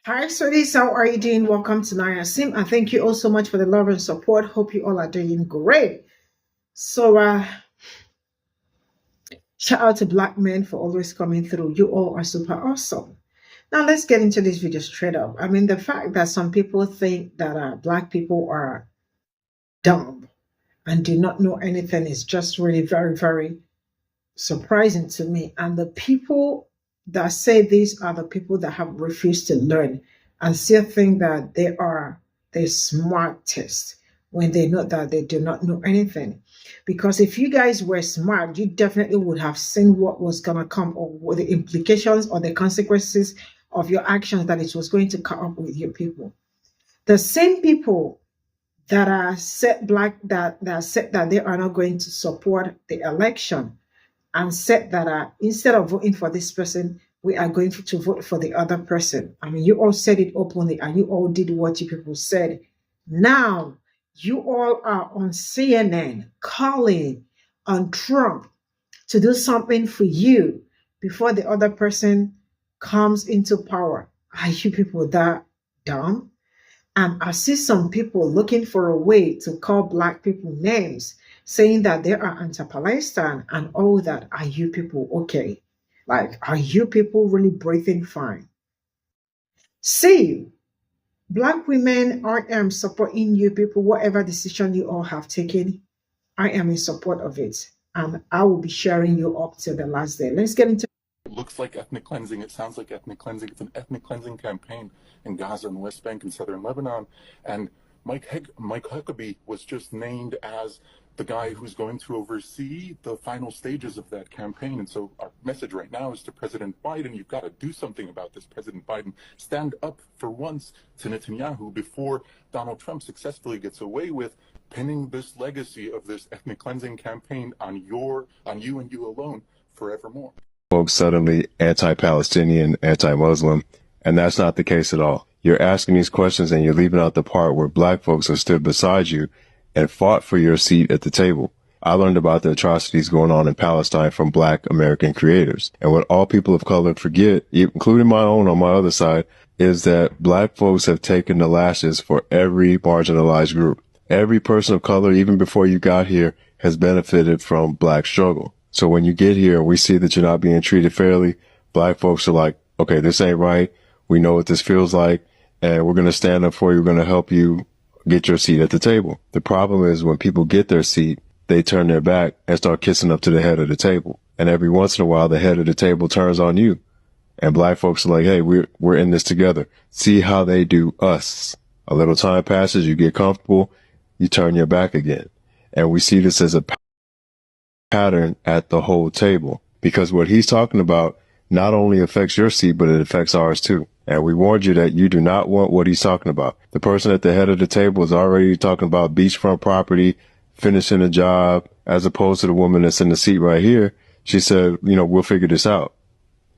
Hi, sweeties. How are you doing? Welcome to Naya Sim, and thank you all so much for the love and support. Hope you all are doing great. So, shout out to Black men for always coming through. You all are super awesome. Now, let's get into this video straight up. I mean, the fact that some people think that Black people are dumb and do not know anything is just really very, very surprising to me. And the people that say these are the people that have refused to learn and still think that they are the smartest when they know that they do not know anything. Because if you guys were smart, you definitely would have seen what was going to come or what the implications or the consequences of your actions that it was going to come up with your people. The same people that are set black that said that they are not going to support the election and said that instead of voting for this person, we are going to vote for the other person. I mean, you all said it openly and you all did what you people said. Now, you all are on CNN calling on Trump to do something for you before the other person comes into power. Are you people that dumb? And I see some people looking for a way to call Black people names, saying that they are anti-Palestine and all that. Are you people okay? Like, are you people really breathing fine? See, Black women, I am supporting you people, whatever decision you all have taken. I am in support of it. And I will be sharing you up to the last day. Let's get into It looks like ethnic cleansing. It sounds like ethnic cleansing. It's an ethnic cleansing campaign in Gaza and the West Bank and southern Lebanon. And Mike Huckabee was just named as the guy who's going to oversee the final stages of that campaign. And so our message right now is to President Biden, you've got to do something about this. President Biden, stand up for once to Netanyahu before Donald Trump successfully gets away with pinning this legacy of this ethnic cleansing campaign on you and you alone forevermore. Folks suddenly anti-Palestinian, anti-Muslim, and that's not the case at all. You're asking these questions and you're leaving out the part where Black folks have stood beside you and fought for your seat at the table. I learned about the atrocities going on in Palestine from Black American creators. And what all people of color forget, including my own on my other side, is that Black folks have taken the lashes for every marginalized group. Every person of color, even before you got here, has benefited from Black struggle. So when you get here and we see that you're not being treated fairly, Black folks are like, okay, this ain't right. We know what this feels like, and we're going to stand up for you. We're going to help you get your seat at the table. The problem is when people get their seat, they turn their back and start kissing up to the head of the table. And every once in a while, the head of the table turns on you. And Black folks are like, hey, we're in this together. See how they do us. A little time passes, you get comfortable, you turn your back again. And we see this as a pattern at the whole table, because what he's talking about not only affects your seat, but it affects ours too. And we warned you that you do not want what he's talking about. The person at the head of the table is already talking about beachfront property, finishing a job, as opposed to the woman that's in the seat right here. She said, we'll figure this out.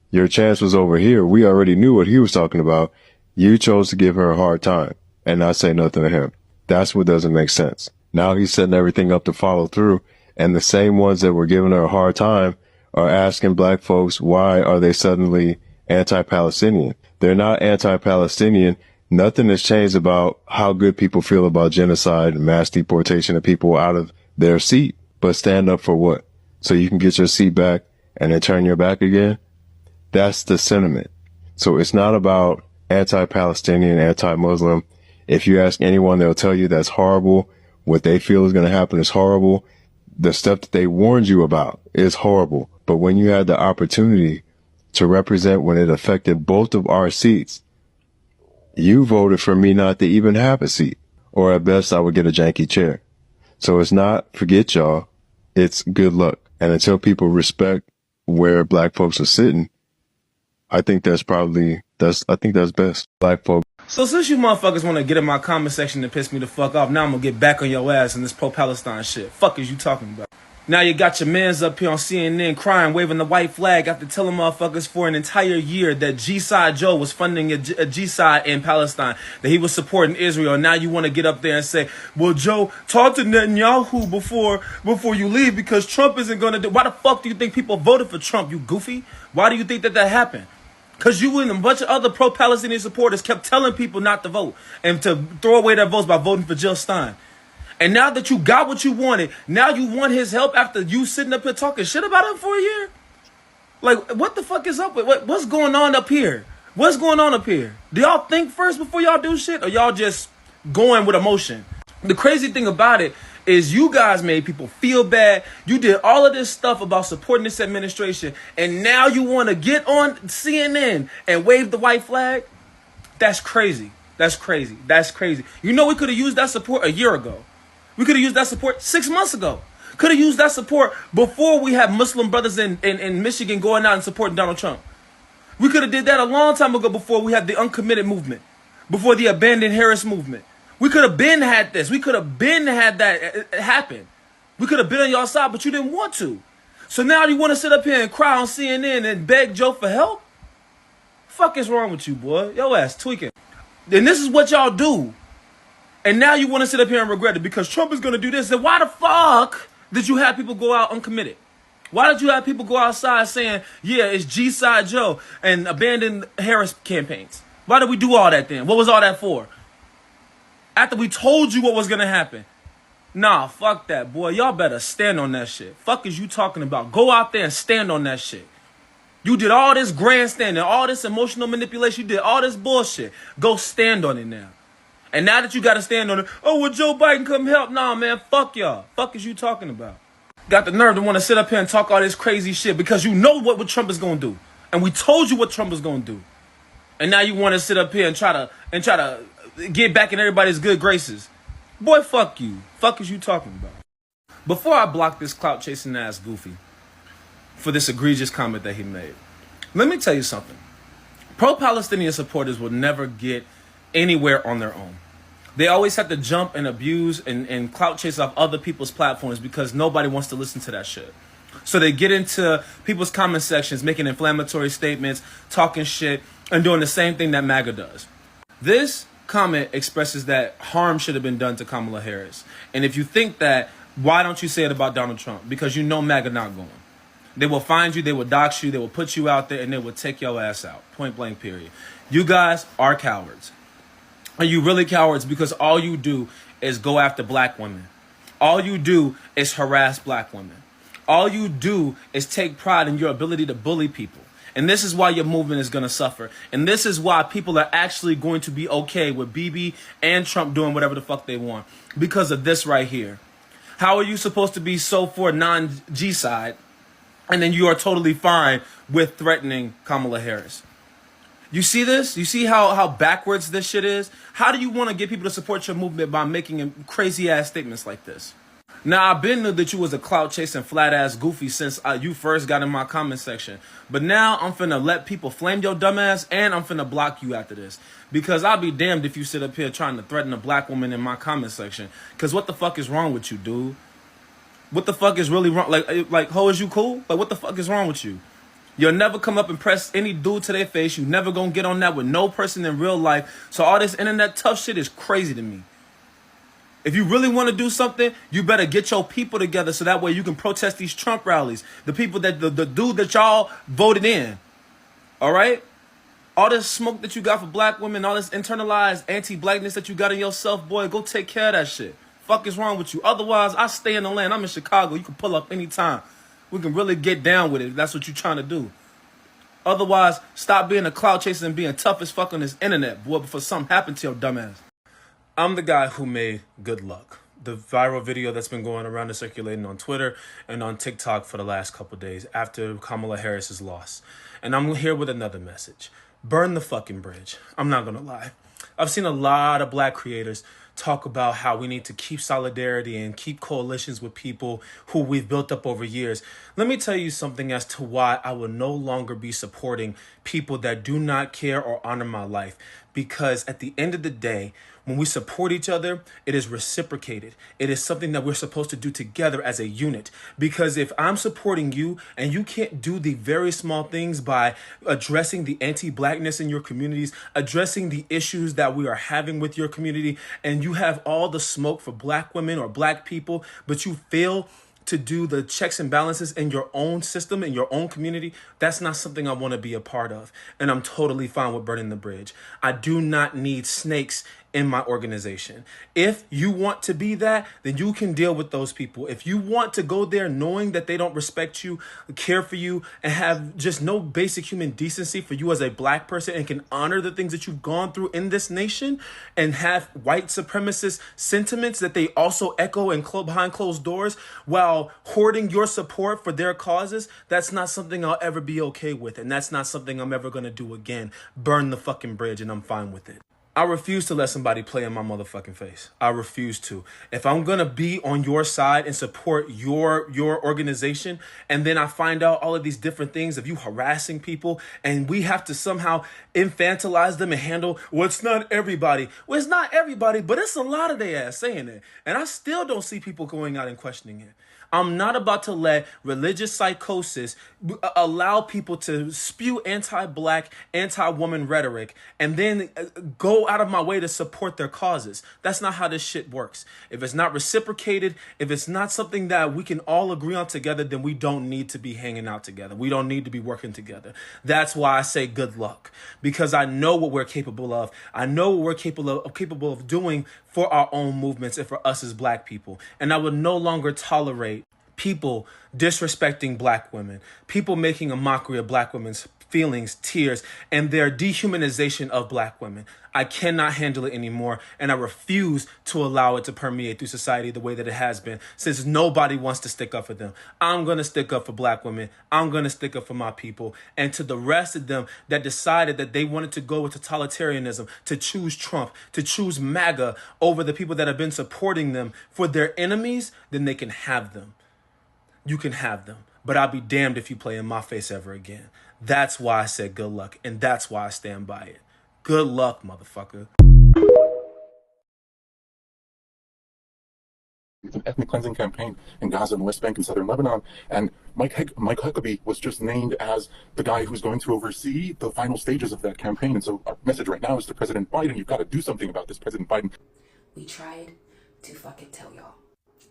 Your chance was over here. We already knew what he was talking about. You chose to give her a hard time and not say nothing to him. That's what doesn't make sense. Now he's setting everything up to follow through. And the same ones that were giving her a hard time are asking Black folks, why are they suddenly anti-Palestinian? They're not anti-Palestinian. Nothing has changed about how good people feel about genocide and mass deportation of people out of their seat. But stand up for what? So you can get your seat back and then turn your back again? That's the sentiment. So it's not about anti-Palestinian, anti-Muslim. If you ask anyone, they'll tell you that's horrible. What they feel is going to happen is horrible. The stuff that they warned you about is horrible. But when you had the opportunity to represent when it affected both of our seats, you voted for me not to even have a seat. Or at best, I would get a janky chair. So it's not forget y'all. It's good luck. And until people respect where Black folks are sitting, I think that's best. Black folks. So since you motherfuckers want to get in my comment section and piss me the fuck off, now I'm gonna get back on your ass in this pro-Palestine shit. Fuck is you talking about? Now you got your mans up here on CNN crying, waving the white flag after telling motherfuckers for an entire year that G-Side Joe was funding a G-Side in Palestine, that he was supporting Israel. Now you want to get up there and say, well, Joe, talk to Netanyahu before you leave because Trump isn't going to do. Why the fuck do you think people voted for Trump, you goofy? Why do you think that happened? Because you and a bunch of other pro-Palestinian supporters kept telling people not to vote and to throw away their votes by voting for Jill Stein. And now that you got what you wanted, now you want his help after you sitting up here talking shit about him for a year? Like, what the fuck is up with what's going on up here? What's going on up here? Do y'all think first before y'all do shit, or y'all just going with emotion? The crazy thing about it is you guys made people feel bad. You did all of this stuff about supporting this administration, and now you want to get on CNN and wave the white flag? That's crazy. That's crazy. That's crazy. You know, we could have used that support a year ago. We could have used that support 6 months ago. Could have used that support before we had Muslim brothers in Michigan going out and supporting Donald Trump. We could have did that a long time ago before we had the uncommitted movement, before the abandoned Harris movement. We could have been had this. We could have been had that happen. We could have been on y'all side, but you didn't want to. So now you want to sit up here and cry on CNN and beg Joe for help? Fuck is wrong with you, boy? Yo ass tweaking. And this is what y'all do. And now you want to sit up here and regret it because Trump is going to do this. Then why the fuck did you have people go out uncommitted? Why did you have people go outside saying, yeah, it's G-Side Joe and abandon Harris campaigns? Why did we do all that then? What was all that for? After we told you what was going to happen. Nah, fuck that, boy. Y'all better stand on that shit. Fuck is you talking about? Go out there and stand on that shit. You did all this grandstanding, all this emotional manipulation. You did all this bullshit. Go stand on it now. And now that you got to stand on it, oh, will Joe Biden come help? Nah, man, fuck y'all. Fuck is you talking about? Got the nerve to want to sit up here and talk all this crazy shit because you know what Trump is going to do. And we told you what Trump is going to do. And now you want to sit up here and try to get back in everybody's good graces. Boy, fuck you. Fuck is you talking about? Before I block this clout chasing ass goofy for this egregious comment that he made, let me tell you something. Pro-Palestinian supporters will never get anywhere on their own. They always have to jump and abuse and clout chase off other people's platforms because nobody wants to listen to that shit. So they get into people's comment sections, making inflammatory statements, talking shit, and doing the same thing that MAGA does. This comment expresses that harm should have been done to Kamala Harris. And if you think that, why don't you say it about Donald Trump? Because you know MAGA not going. They will find you, they will dox you, they will put you out there, and they will take your ass out. Point blank, period. You guys are cowards. Are you really cowards? Because all you do is go after black women. All you do is harass black women. All you do is take pride in your ability to bully people. And this is why your movement is going to suffer. And this is why people are actually going to be okay with Bibi and Trump doing whatever the fuck they want. Because of this right here. How are you supposed to be so for non-G side and then you are totally fine with threatening Kamala Harris? You see this? You see how backwards this shit is? How do you want to get people to support your movement by making crazy ass statements like this? Now, I've been knew that you was a clout chasing flat ass goofy since you first got in my comment section. But now I'm finna let people flame your dumb ass and I'm finna block you after this. Because I'll be damned if you sit up here trying to threaten a black woman in my comment section. Because what the fuck is wrong with you, dude? What the fuck is really wrong? Like, ho, is you cool? Like, what the fuck is wrong with you? You'll never come up and press any dude to their face. You never gonna get on that with no person in real life. So all this internet tough shit is crazy to me. If you really want to do something, you better get your people together so that way you can protest these Trump rallies. The people that, the dude that y'all voted in. All right? All this smoke that you got for black women, all this internalized anti-blackness that you got in yourself, boy, go take care of that shit. Fuck is wrong with you? Otherwise, I stay in the land. I'm in Chicago. You can pull up anytime. We can really get down with it if that's what you're trying to do. Otherwise, stop being a clout chaser and being tough as fuck on this internet, boy, before something happened to your dumb ass. I'm the guy who made Good Luck, the viral video that's been going around and circulating on Twitter and on TikTok for the last couple days after Kamala Harris's loss. And I'm here with another message. Burn the fucking bridge. I'm not gonna lie. I've seen a lot of black creators talk about how we need to keep solidarity and keep coalitions with people who we've built up over years. Let me tell you something as to why I will no longer be supporting people that do not care or honor my life. Because at the end of the day, when we support each other, it is reciprocated. It is something that we're supposed to do together as a unit. Because if I'm supporting you and you can't do the very small things by addressing the anti-blackness in your communities, addressing the issues that we are having with your community, and you have all the smoke for black women or black people, but you fail to do the checks and balances in your own system, in your own community, that's not something I want to be a part of. And I'm totally fine with burning the bridge. I do not need snakes in my organization. If you want to be that, then you can deal with those people. If you want to go there knowing that they don't respect you, care for you, and have just no basic human decency for you as a black person and can honor the things that you've gone through in this nation and have white supremacist sentiments that they also echo and behind closed doors while hoarding your support for their causes, that's not something I'll ever be okay with. And that's not something I'm ever going to do again. Burn the fucking bridge, and I'm fine with it. I refuse to let somebody play in my motherfucking face. I refuse to. If I'm going to be on your side and support your organization, and then I find out all of these different things of you harassing people, and we have to somehow infantilize them and handle, well, it's not everybody. Well, it's not everybody, but it's a lot of their ass saying it. And I still don't see people going out and questioning it. I'm not about to let religious psychosis allow people to spew anti-black, anti-woman rhetoric and then go out of my way to support their causes. That's not how this shit works. If it's not reciprocated, if it's not something that we can all agree on together, then we don't need to be hanging out together. We don't need to be working together. That's why I say good luck, because I know what we're capable of. I know what we're capable of doing for our own movements and for us as black people. And I would no longer tolerate people disrespecting black women, people making a mockery of black women's feelings, tears, and their dehumanization of black women. I cannot handle it anymore, and I refuse to allow it to permeate through society the way that it has been, since nobody wants to stick up for them. I'm going to stick up for black women. I'm going to stick up for my people. And to the rest of them that decided that they wanted to go with totalitarianism, to choose Trump, to choose MAGA over the people that have been supporting them for their enemies, then they can have them. You can have them, but I'll be damned if you play in my face ever again. That's why I said good luck, and that's why I stand by it. Good luck, motherfucker. It's an ethnic cleansing campaign in Gaza and West Bank and southern Lebanon. And Mike Huckabee was just named as the guy who's going to oversee the final stages of that campaign. And so our message right now is to President Biden, you've got to do something about this, President Biden. We tried to fucking tell y'all.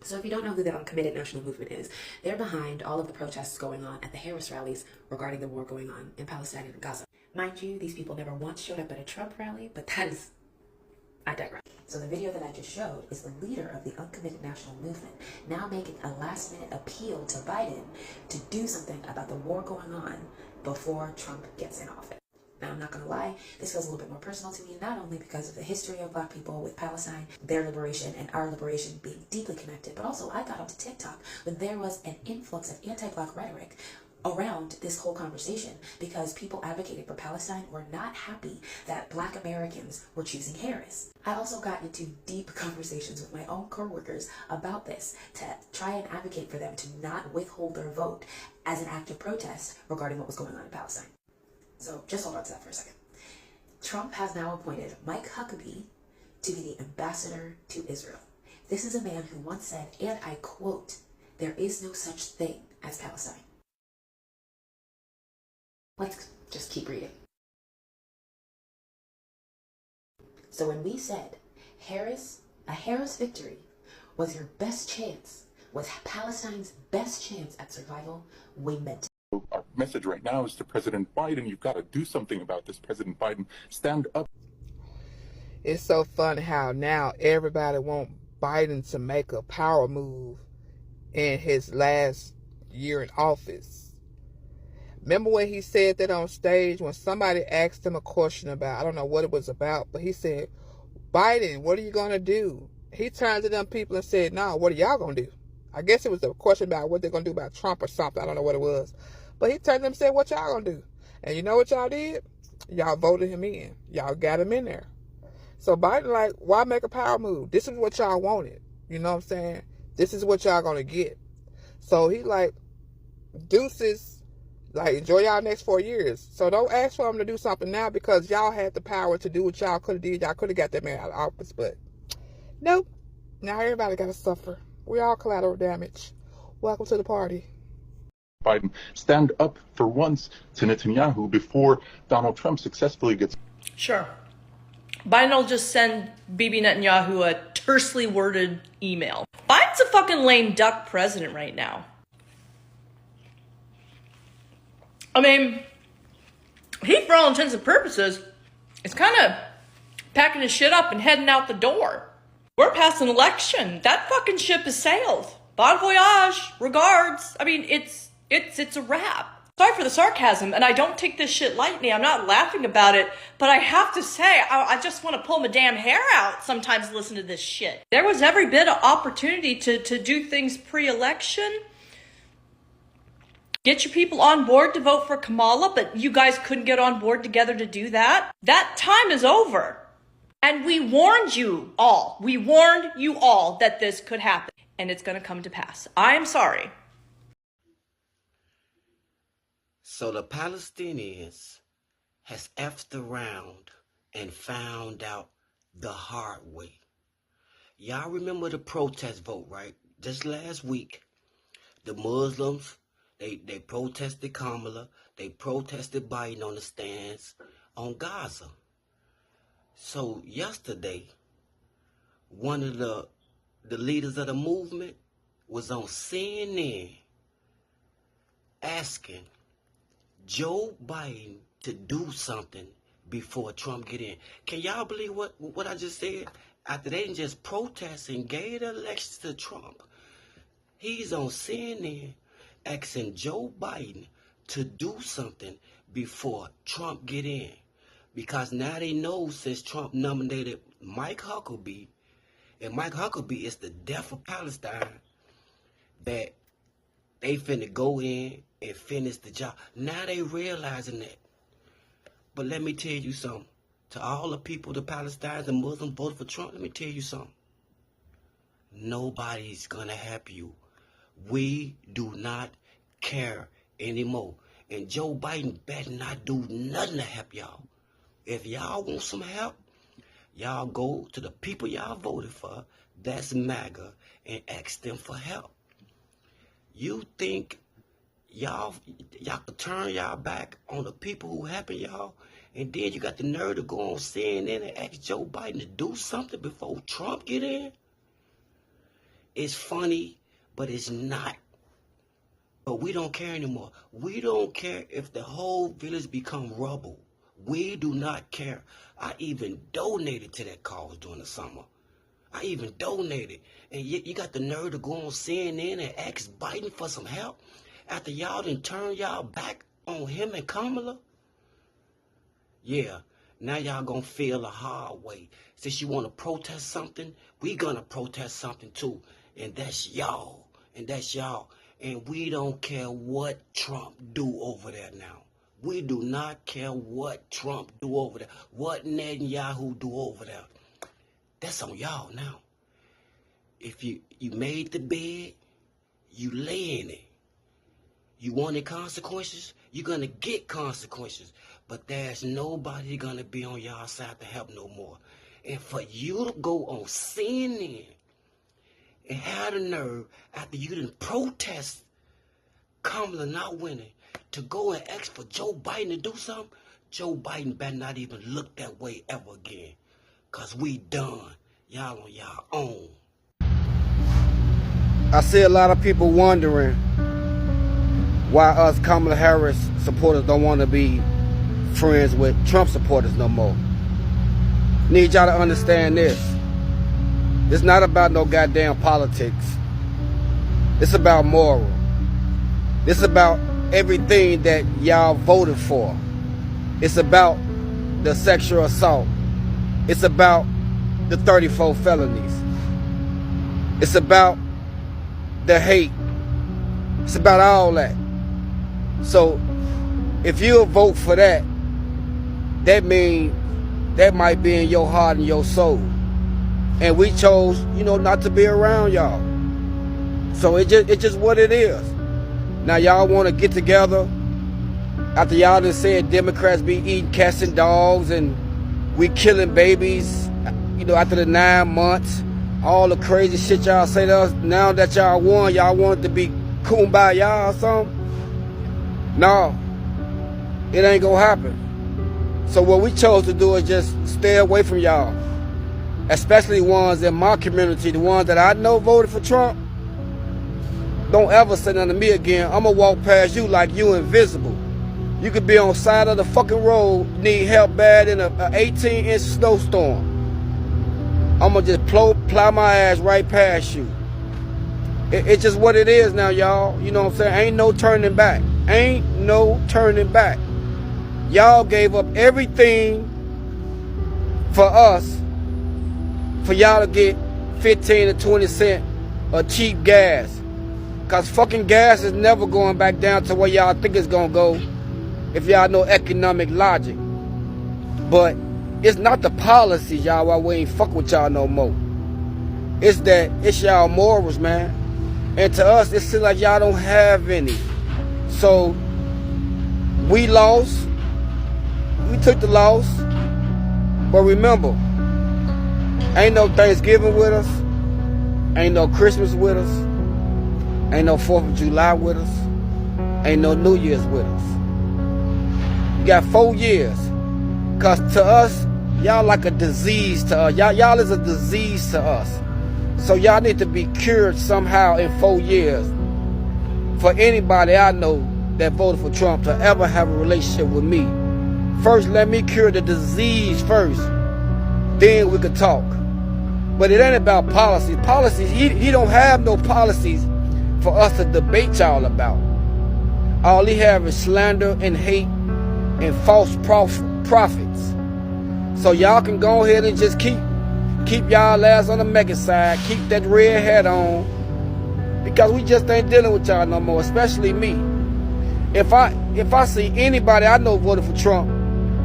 So if you don't know who the Uncommitted National Movement is, they're behind all of the protests going on at the Harris rallies regarding the war going on in Palestine and Gaza. Mind you, these people never once showed up at a Trump rally, but I digress. So the video that I just showed is the leader of the Uncommitted National Movement now making a last-minute appeal to Biden to do something about the war going on before Trump gets in office. Now, I'm not going to lie, this feels a little bit more personal to me, not only because of the history of black people with Palestine, their liberation, and our liberation being deeply connected, but also I got onto TikTok when there was an influx of anti-black rhetoric around this whole conversation because people advocating for Palestine were not happy that black Americans were choosing Harris. I also got into deep conversations with my own coworkers about this to try and advocate for them to not withhold their vote as an act of protest regarding what was going on in Palestine. So just hold on to that for a second. Trump has now appointed Mike Huckabee to be the ambassador to Israel. This is a man who once said, and I quote, "There is no such thing as Palestine." Let's just keep reading. So when we said a Harris victory was your best chance, was Palestine's best chance at survival, we meant it. Our message right now is to President Biden, you've got to do something about this, President Biden. Stand up. It's so funny how now everybody want Biden to make a power move in his last year in office. Remember when he said that on stage when somebody asked him a question about, I don't know what it was about, but he said, Biden, what are you going to do? He turned to them people and said, no, what are y'all going to do? I guess it was a question about what they're going to do about Trump or something. I don't know what it was. But he turned to them and said, what y'all going to do? And you know what y'all did? Y'all voted him in. Y'all got him in there. So Biden like, why make a power move? This is what y'all wanted. You know what I'm saying? This is what y'all going to get. So he like, deuces, like enjoy y'all next 4 years. So don't ask for him to do something now because y'all had the power to do what y'all could have did. Y'all could have got that man out of office. But nope. Now everybody got to suffer. We all collateral damage. Welcome to the party. Biden, stand up for once to Netanyahu before Donald Trump successfully gets... Sure. Biden will just send Bibi Netanyahu a tersely worded email. Biden's Biden's a fucking lame duck president right now. I mean, he, for all intents and purposes, is kind of packing his shit up and heading out the door. We're past an election. That fucking ship has sailed. Bon voyage. Regards. I mean, it's a wrap. Sorry for the sarcasm, and I don't take this shit lightly. I'm not laughing about it, but I have to say, I just want to pull my damn hair out sometimes listen to this shit. There was every bit of opportunity to do things pre-election. Get your people on board to vote for Kamala, but you guys couldn't get on board together to do that. That time is over. And we warned you all. We warned you all that this could happen, and it's going to come to pass. I am sorry. So the Palestinians has effed around and found out the hard way. Y'all remember the protest vote, right? Just last week, the Muslims, they protested Kamala. They protested Biden on the stands on Gaza. So yesterday, one of the leaders of the movement was on CNN asking Joe Biden to do something before Trump get in. Can y'all believe what I just said? After they just protest and gave the election to Trump, he's on CNN asking Joe Biden to do something before Trump get in. Because now they know since Trump nominated Mike Huckabee, and Mike Huckabee is the death of Palestine, that they finna go in and finish the job. Now they realizing that. But let me tell you something. To all the people, the Palestinians and Muslims voted for Trump, let me tell you something. Nobody's gonna help you. We do not care anymore. And Joe Biden better not do nothing to help y'all. If y'all want some help, y'all go to the people y'all voted for, that's MAGA, and ask them for help. You think y'all could turn y'all back on the people who helping y'all, and then you got the nerve to go on CNN and ask Joe Biden to do something before Trump get in? It's funny, but it's not. But we don't care anymore. We don't care if the whole village become rubble. We do not care. I even donated to that cause during the summer. I even donated. And yet you got the nerve to go on CNN and ask Biden for some help after y'all done turn y'all back on him and Kamala? Yeah, now y'all gonna feel the hard way. Since you want to protest something, we gonna protest something too. And that's y'all. And that's y'all. And we don't care what Trump do over there now. We do not care what Trump do over there. What Netanyahu do over there. That's on y'all now. If you made the bed, you lay in it. You wanted consequences, you're going to get consequences. But there's nobody going to be on y'all side to help no more. And for you to go on CNN and have the nerve after you didn't protest Kamala not winning to go and ask for Joe Biden to do something, Joe Biden better not even look that way ever again. Because we done. Y'all on y'all own. I see a lot of people wondering why us Kamala Harris supporters don't want to be friends with Trump supporters no more. Need y'all to understand this. It's not about no goddamn politics. It's about moral. It's about everything that y'all voted for. It's about the sexual assault. It's about the 34 felonies. It's about the hate. It's about all that. So if you'll vote for that, that means that might be in your heart and your soul. And we chose, not to be around y'all. So it's just what it is. Now y'all want to get together after y'all done said Democrats be eating cats and dogs and we killing babies, after the 9 months, all the crazy shit y'all say to us. Now that y'all won, y'all want it to be kumbaya or something? No, it ain't gonna happen. So what we chose to do is just stay away from y'all, especially ones in my community, the ones that I know voted for Trump. don't ever say nothing to me again. I'ma walk past you like you invisible. You could be on the side of the fucking road, need help bad in a 18-inch snowstorm. I'ma just plow my ass right past you. It's just what it is now, y'all. You know what I'm saying? Ain't no turning back. Ain't no turning back. Y'all gave up everything for us, for y'all to get 15 to 20 cents of cheap gas. Cause fucking gas is never going back down to where y'all think it's gonna go if y'all know economic logic. But it's not the policies, y'all, why we ain't fuck with y'all no more. It's that it's y'all morals, man. And to us, it seems like y'all don't have any. So we lost. We took the loss. But remember, ain't no Thanksgiving with us. Ain't no Christmas with us. Ain't no 4th of July with us. Ain't no New Year's with us. You got 4 years. Cause to us, y'all like a disease to us. Y'all is a disease to us. So y'all need to be cured somehow in 4 years. For anybody I know that voted for Trump to ever have a relationship with me, first let me cure the disease first. Then we could talk. But it ain't about policies. Policies, he don't have no policies for us to debate y'all about. All he have is slander and hate and false prophets. So y'all can go ahead and just keep y'all ass on the mega side, keep that red hat on, because we just ain't dealing with y'all no more, especially me. If I see anybody I know voted for Trump,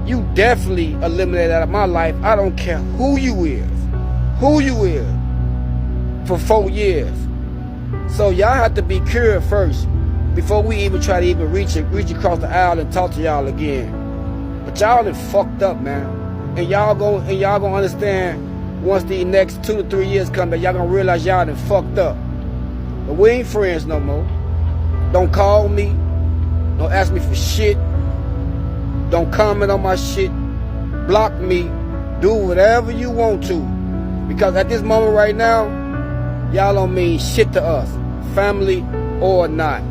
you definitely eliminate out of my life. I don't care who you is, for 4 years. So y'all have to be cured first before we even try to even reach across the aisle and talk to y'all again. But y'all done fucked up, man. And y'all gonna understand once the next 2 to 3 years come that y'all gonna realize y'all done fucked up. But we ain't friends no more. Don't call me. Don't ask me for shit. Don't comment on my shit. Block me. Do whatever you want to. Because at this moment right now, y'all don't mean shit to us. Family or not.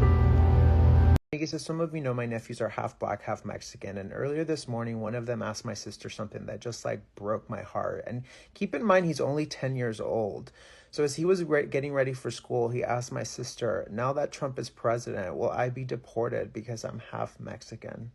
So some of you know my nephews are half black, half Mexican, and earlier this morning, one of them asked my sister something that just like broke my heart. And keep in mind, he's only 10 years old. So as he was getting ready for school, he asked my sister, now that Trump is president, will I be deported because I'm half Mexican?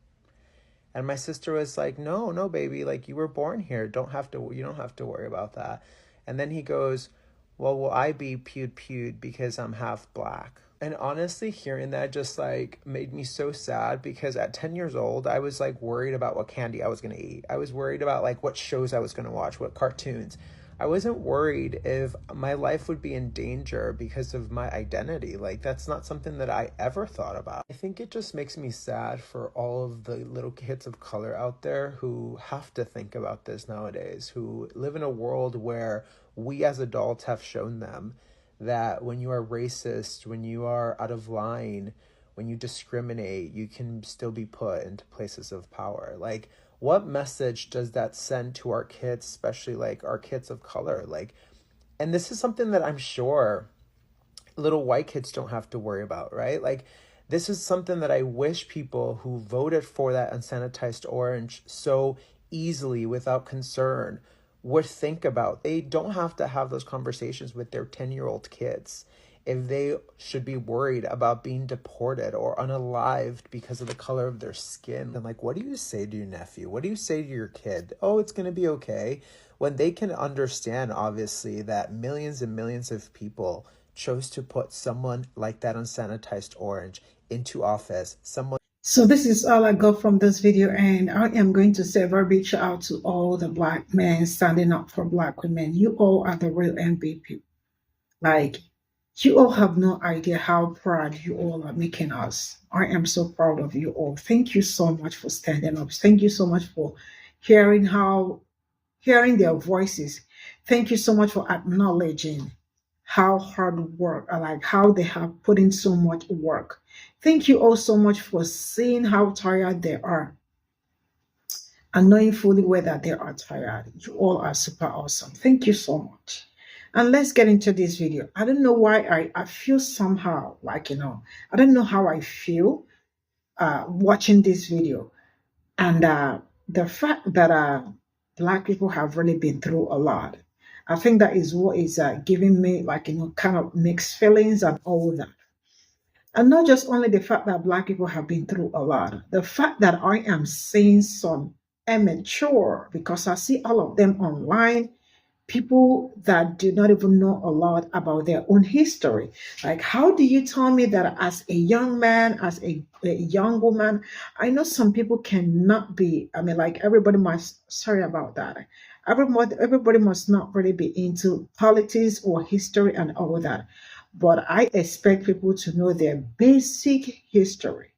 And my sister was like, no, baby, like you were born here. You don't have to worry about that. And then he goes, well, will I be pewed because I'm half black? And honestly, hearing that just like made me so sad, because at 10 years old, I was like worried about what candy I was going to eat. I was worried about like what shows I was going to watch, what cartoons. I wasn't worried if my life would be in danger because of my identity. Like, that's not something that I ever thought about. I think it just makes me sad for all of the little kids of color out there who have to think about this nowadays, who live in a world where we as adults have shown them that when you are racist, when you are out of line, when you discriminate, you can still be put into places of power. Like, what message does that send to our kids, especially like our kids of color? Like, and this is something that I'm sure little white kids don't have to worry about, right? Like, this is something that I wish people who voted for that unsanitized orange so easily without concern would think about. They don't have to have those conversations with their 10-year-old kids if they should be worried about being deported or unalived because of the color of their skin. And like, what do you say to your nephew? What do you say to your kid? Oh, it's going to be okay. When they can understand, obviously, that millions and millions of people chose to put someone like that unsanitized orange into office. So this is all I got from this video, and I am going to say a very big shout out to all the black men standing up for black women. You all are the real MVP. Like, you all have no idea how proud you all are making us. I am so proud of you all. Thank you so much for standing up. Thank you so much for hearing their voices. Thank you so much for acknowledging how hard work, like how they have put in so much work. Thank you all so much for seeing how tired they are and knowing fully well that they are tired. You all are super awesome. Thank you so much. And let's get into this video. I don't know why I feel somehow like, I don't know how I feel watching this video. And the fact that Black people have really been through a lot. I think that is what is giving me like, kind of mixed feelings and all that. And not just only the fact that Black people have been through a lot, the fact that I am seeing some immature, because I see all of them online, people that do not even know a lot about their own history. Like, how do you tell me that as a young man, as a young woman, I know some people cannot be, I mean, like everybody must, sorry about that. Everybody must not really be into politics or history and all that. But I expect people to know their basic history,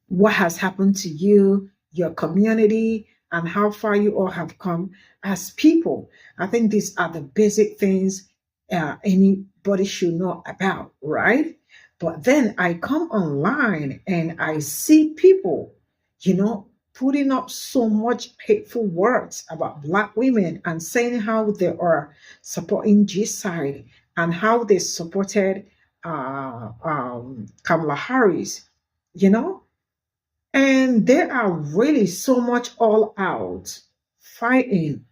what has happened to you, your community, and how far you all have come as people. I think these are the basic things anybody should know about, right? But then I come online and I see people, putting up so much hateful words about Black women and saying how they are supporting genocide and how they supported Kamala Harris, you know? And they are really so much all out fighting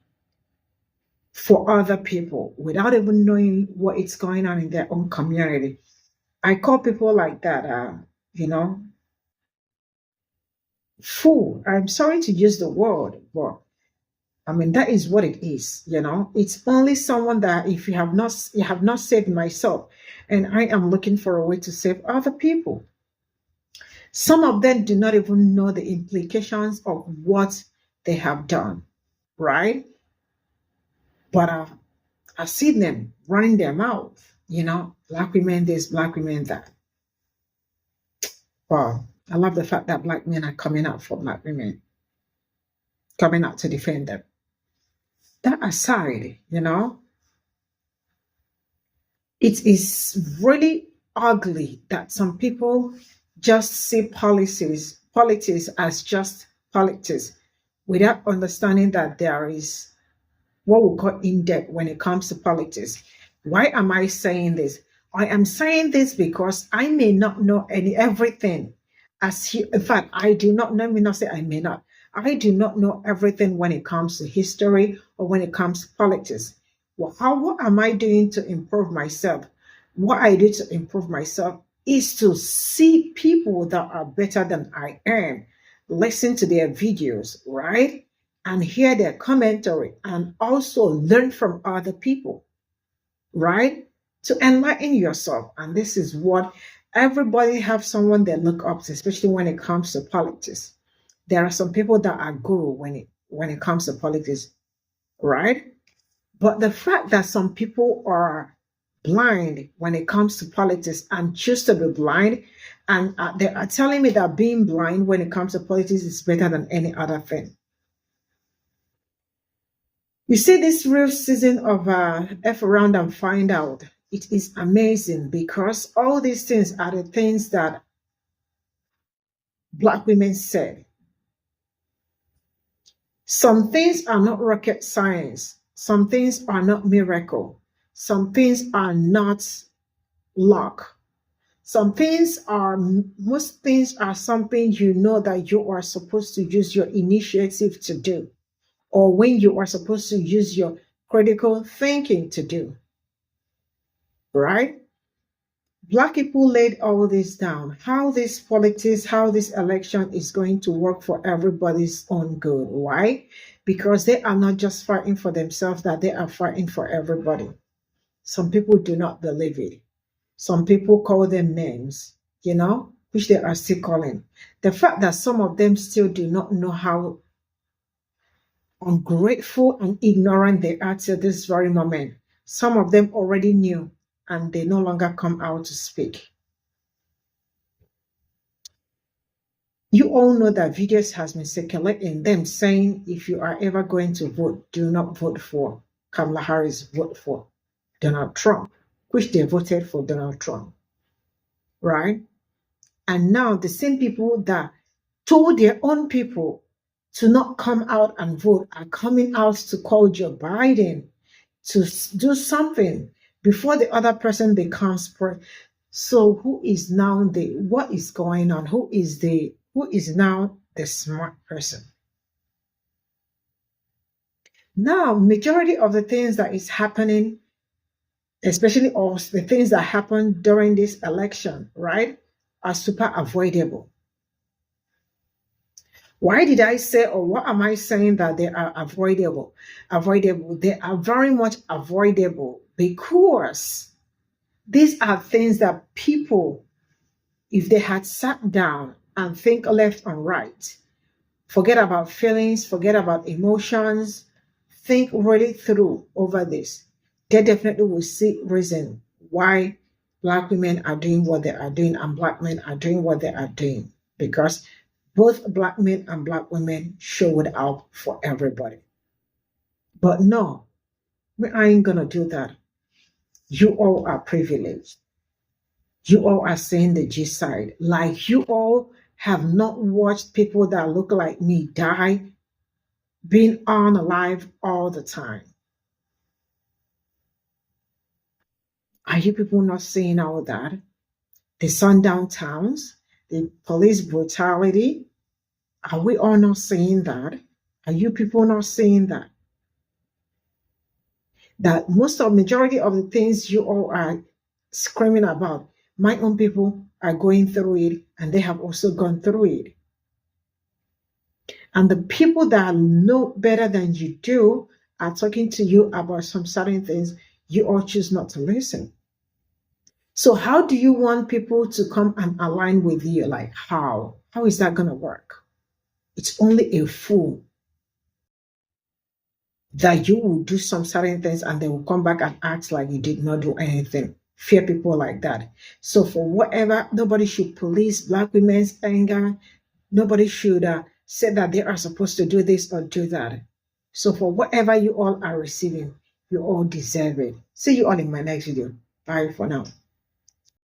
for other people without even knowing what is going on in their own community. I call people like that, fool. I'm sorry to use the word, but I mean that is what it is. It's only someone that if you have not saved myself, and I am looking for a way to save other people. Some of them do not even know the implications of what they have done, right? But I see them running their mouth, Black women this, Black women that. Wow, I love the fact that Black men are coming out for Black women, coming out to defend them. That aside, it is really ugly that some people just see politics as just politics without understanding that there is what we call in-depth when it comes to politics. Why am I saying this? I am saying this because I may not know everything. In fact, I do not know, let me not say I may not. I do not know everything when it comes to history or when it comes to politics. Well, what am I doing to improve myself? What I do to improve myself is to see people that are better than I am, listen to their videos, right? And hear their commentary and also learn from other people, right? To enlighten yourself. And this is what everybody have someone they look up to, especially when it comes to politics. There are some people that are guru when it comes to politics, right? But the fact that some people are blind when it comes to politics and choose to be blind, and they are telling me that being blind when it comes to politics is better than any other thing. You see, this real season of F around and find out, it is amazing because all these things are the things that Black women said. Some things are not rocket science. Some things are not miracle. Some things are not luck. Most things are something that you are supposed to use your initiative to do, or when you are supposed to use your critical thinking to do, right? Black people laid all this down, how this politics, how this election is going to work for everybody's own good. Why? Because they are not just fighting for themselves, that they are fighting for everybody. Some people do not believe it. Some people call them names, which they are still calling. The fact that some of them still do not know how ungrateful and ignorant they are till this very moment. Some of them already knew and they no longer come out to speak. You all know that videos has been circulating them saying if you are ever going to vote, do not vote for Kamala Harris, vote for Donald Trump, which they voted for Donald Trump, right? And now the same people that told their own people to not come out and vote are coming out to call Joe Biden to do something before the other person becomes so who is now what is going on? Who is now the smart person? Now, majority of the things that is happening, especially also the things that happened during this election, right, are super avoidable. Why did I say, or what am I saying that they are avoidable? They are very much avoidable because these are things that people, if they had sat down and think left and right, forget about feelings, forget about emotions, think really through over this, they definitely will see reason why Black women are doing what they are doing and Black men are doing what they are doing. Because both Black men and Black women showed up for everybody. But no, I ain't gonna do that. You all are privileged. You all are saying the G side. Like you all have not watched people that look like me die, being on alive all the time. Are you people not seeing all that? The sundown towns, the police brutality. Are we all not seeing that? Are you people not seeing that? That majority of the things you all are screaming about, my own people are going through it and they have also gone through it. And the people that know better than you do are talking to you about some certain things, you all choose not to listen. So how do you want people to come and align with you? Like how? How is that going to work? It's only a fool that you will do some certain things and they will come back and act like you did not do anything. Fear people like that. So for whatever, nobody should police Black women's anger. Nobody should say that they are supposed to do this or do that. So for whatever you all are receiving, you all deserve it. See you all in my next video. Bye for now.